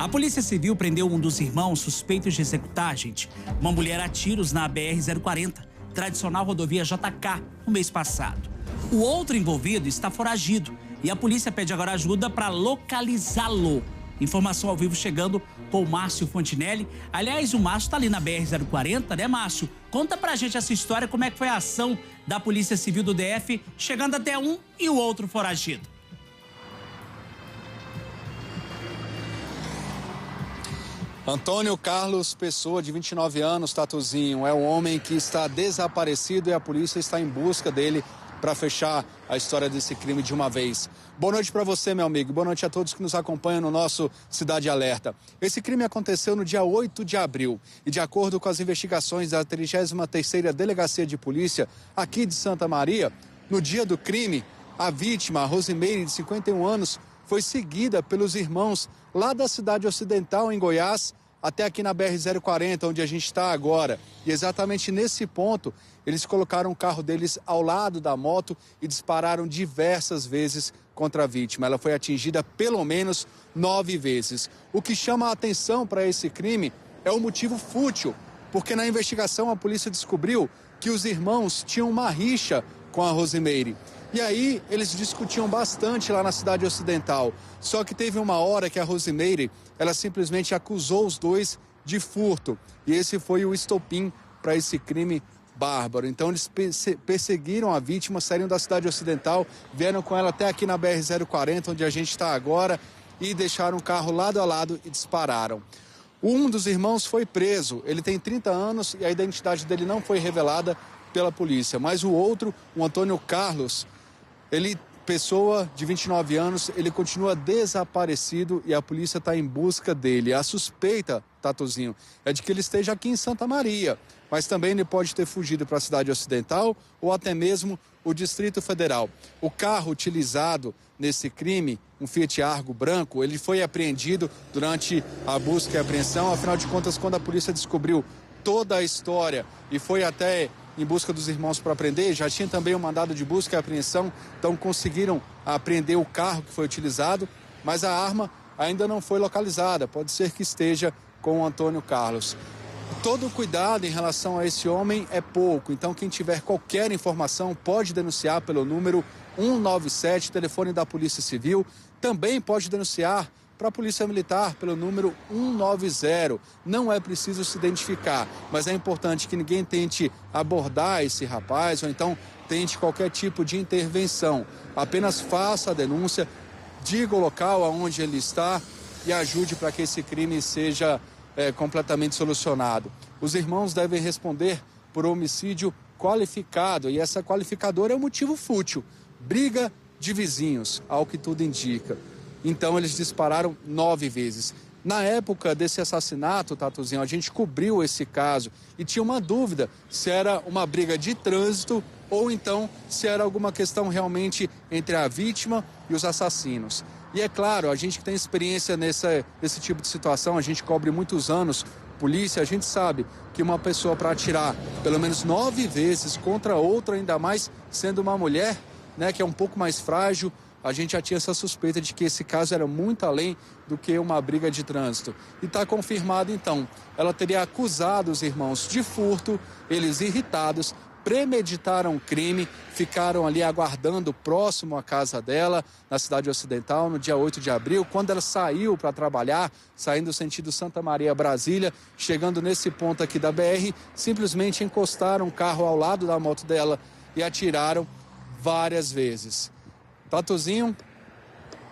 A Polícia Civil prendeu um dos irmãos suspeitos de executar, gente, uma mulher a tiros na BR-040, tradicional rodovia JK, no mês passado. O outro envolvido está foragido e a polícia pede agora ajuda para localizá-lo. Informação ao vivo chegando com o Márcio Fontinelli. Aliás, o Márcio está ali na BR-040, né, Márcio? Conta pra gente essa história, como é que foi a ação da Polícia Civil do DF, chegando até um e o outro foragido. Antônio Carlos Pessoa, de 29 anos, Tatuzinho, é um homem que está desaparecido e a polícia está em busca dele para fechar a história desse crime de uma vez. Boa noite para você, meu amigo. Boa noite a todos que nos acompanham no nosso Cidade Alerta. Esse crime aconteceu no dia 8 de abril e, de acordo com as investigações da 33ª Delegacia de Polícia aqui de Santa Maria, no dia do crime, a vítima, a Rosimeire, de 51 anos, foi seguida pelos irmãos lá da cidade ocidental, em Goiás, até aqui na BR-040, onde a gente está agora. E exatamente nesse ponto, eles colocaram o carro deles ao lado da moto e dispararam diversas vezes contra a vítima. Ela foi atingida pelo menos 9 vezes. O que chama a atenção para esse crime é o motivo fútil, porque na investigação a polícia descobriu que os irmãos tinham uma rixa com a Rosimeire. E aí eles discutiam bastante lá na cidade ocidental. Só que teve uma hora que a Rosimeire, ela simplesmente acusou os dois de furto. E esse foi o estopim para esse crime bárbaro. Então eles perseguiram a vítima, saíram da cidade ocidental, vieram com ela até aqui na BR-040, onde a gente está agora, e deixaram o carro lado a lado e dispararam. Um dos irmãos foi preso. Ele tem 30 anos e a identidade dele não foi revelada pela polícia. Mas o outro, o Antônio Carlos, Pessoa, de 29 anos, ele continua desaparecido e a polícia está em busca dele. A suspeita, Tatuzinho, é de que ele esteja aqui em Santa Maria, mas também ele pode ter fugido para a cidade ocidental ou até mesmo o Distrito Federal. O carro utilizado nesse crime, um Fiat Argo branco, ele foi apreendido durante a busca e apreensão. Afinal de contas, quando a polícia descobriu toda a história e foi até em busca dos irmãos para prender, já tinha também um mandado de busca e apreensão, então conseguiram apreender o carro que foi utilizado, mas a arma ainda não foi localizada, pode ser que esteja com o Antônio Carlos. Todo cuidado em relação a esse homem é pouco, então quem tiver qualquer informação pode denunciar pelo número 197, telefone da Polícia Civil, também pode denunciar para a Polícia Militar pelo número 190. Não é preciso se identificar, mas é importante que ninguém tente abordar esse rapaz ou então tente qualquer tipo de intervenção. Apenas faça a denúncia, diga o local aonde ele está e ajude para que esse crime seja completamente solucionado. Os irmãos devem responder por homicídio qualificado e essa qualificadora é um motivo fútil, briga de vizinhos, ao que tudo indica. Então eles dispararam 9 vezes. Na época desse assassinato, Tatuzinho, a gente cobriu esse caso e tinha uma dúvida se era uma briga de trânsito ou então se era alguma questão realmente entre a vítima e os assassinos. E é claro, a gente que tem experiência nesse tipo de situação, a gente cobre muitos anos polícia, a gente sabe que uma pessoa para atirar pelo menos 9 vezes contra outra, ainda mais sendo uma mulher, né, que é um pouco mais frágil, a gente já tinha essa suspeita de que esse caso era muito além do que uma briga de trânsito. E está confirmado, então, ela teria acusado os irmãos de furto, eles irritados, premeditaram o crime, ficaram ali aguardando próximo à casa dela, na cidade ocidental, no dia 8 de abril, quando ela saiu para trabalhar, saindo sentido Santa Maria, Brasília, chegando nesse ponto aqui da BR, simplesmente encostaram o carro ao lado da moto dela e atiraram várias vezes. Tatuzinho?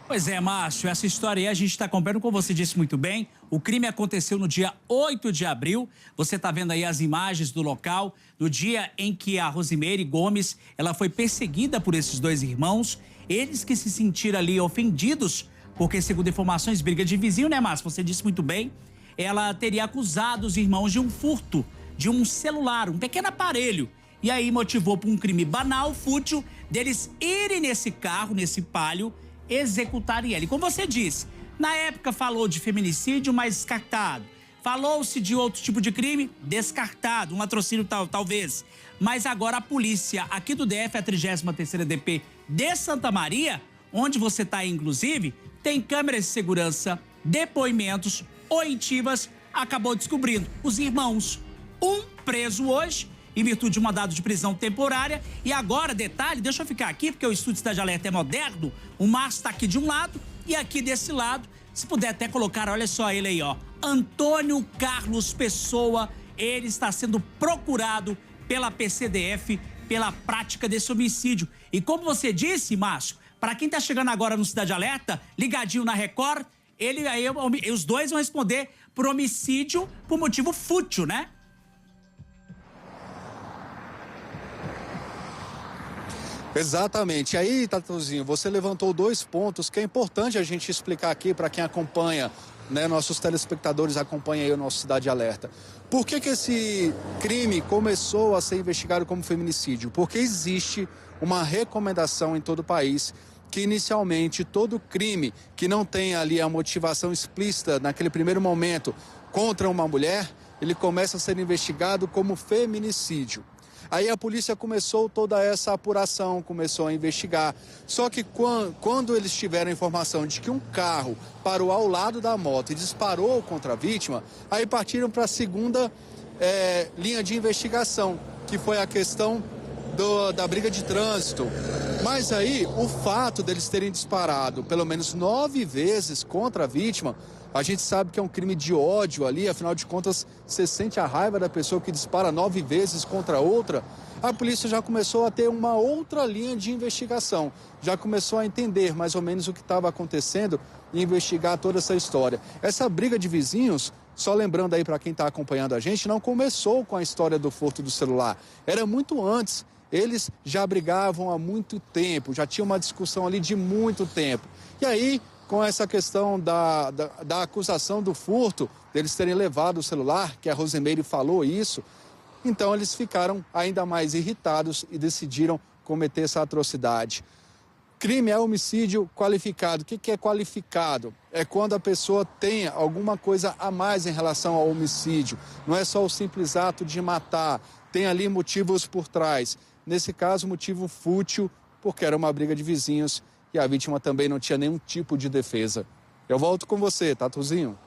Pois é, Márcio, essa história aí a gente está acompanhando, como você disse muito bem. O crime aconteceu no dia 8 de abril. Você está vendo aí as imagens do local, no dia em que a Rosimeire Gomes, ela foi perseguida por esses dois irmãos. Eles que se sentiram ali ofendidos, porque segundo informações, briga de vizinho, né, Márcio? Você disse muito bem. Ela teria acusado os irmãos de um furto, de um celular, um pequeno aparelho. E aí motivou para um crime banal, fútil, deles irem nesse carro, nesse Palio, executarem ele. Como você disse, na época falou de feminicídio, mas descartado. Falou-se de outro tipo de crime, descartado, um latrocínio talvez. Mas agora a polícia aqui do DF, a 33ª DP de Santa Maria, onde você está inclusive, tem câmeras de segurança, depoimentos, oitivas, acabou descobrindo os irmãos. Um preso hoje, em virtude de um mandado de prisão temporária. E agora, detalhe, deixa eu ficar aqui, porque o estúdio Cidade Alerta é moderno. O Márcio está aqui de um lado e aqui desse lado. Se puder até colocar, olha só ele aí, ó. Antônio Carlos Pessoa, ele está sendo procurado pela PCDF pela prática desse homicídio. E como você disse, Márcio, para quem tá chegando agora no Cidade Alerta, ligadinho na Record, os dois vão responder por homicídio por motivo fútil, né? Exatamente. Aí, Tatuzinho, você levantou 2 pontos que é importante a gente explicar aqui para quem acompanha, né, nossos telespectadores acompanham aí o nosso Cidade Alerta. Por que esse crime começou a ser investigado como feminicídio? Porque existe uma recomendação em todo o país que inicialmente todo crime que não tenha ali a motivação explícita naquele primeiro momento contra uma mulher, ele começa a ser investigado como feminicídio. Aí a polícia começou toda essa apuração, começou a investigar. Só que quando eles tiveram a informação de que um carro parou ao lado da moto e disparou contra a vítima, aí partiram para a segunda linha de investigação, que foi a questão da briga de trânsito. Mas aí o fato deles terem disparado pelo menos 9 vezes contra a vítima, a gente sabe que é um crime de ódio ali, afinal de contas, você sente a raiva da pessoa que dispara 9 vezes contra outra. A polícia já começou a ter uma outra linha de investigação, já começou a entender mais ou menos o que estava acontecendo e investigar toda essa história. Essa briga de vizinhos, só lembrando aí para quem está acompanhando a gente, não começou com a história do furto do celular, era muito antes. Eles já brigavam há muito tempo, já tinha uma discussão ali de muito tempo. E aí, com essa questão da acusação do furto, deles terem levado o celular, que a Rosemary falou isso, então eles ficaram ainda mais irritados e decidiram cometer essa atrocidade. Crime é homicídio qualificado. O que é qualificado? É quando a pessoa tem alguma coisa a mais em relação ao homicídio. Não é só o simples ato de matar, tem ali motivos por trás. Nesse caso, motivo fútil, porque era uma briga de vizinhos e a vítima também não tinha nenhum tipo de defesa. Eu volto com você, Tatuzinho.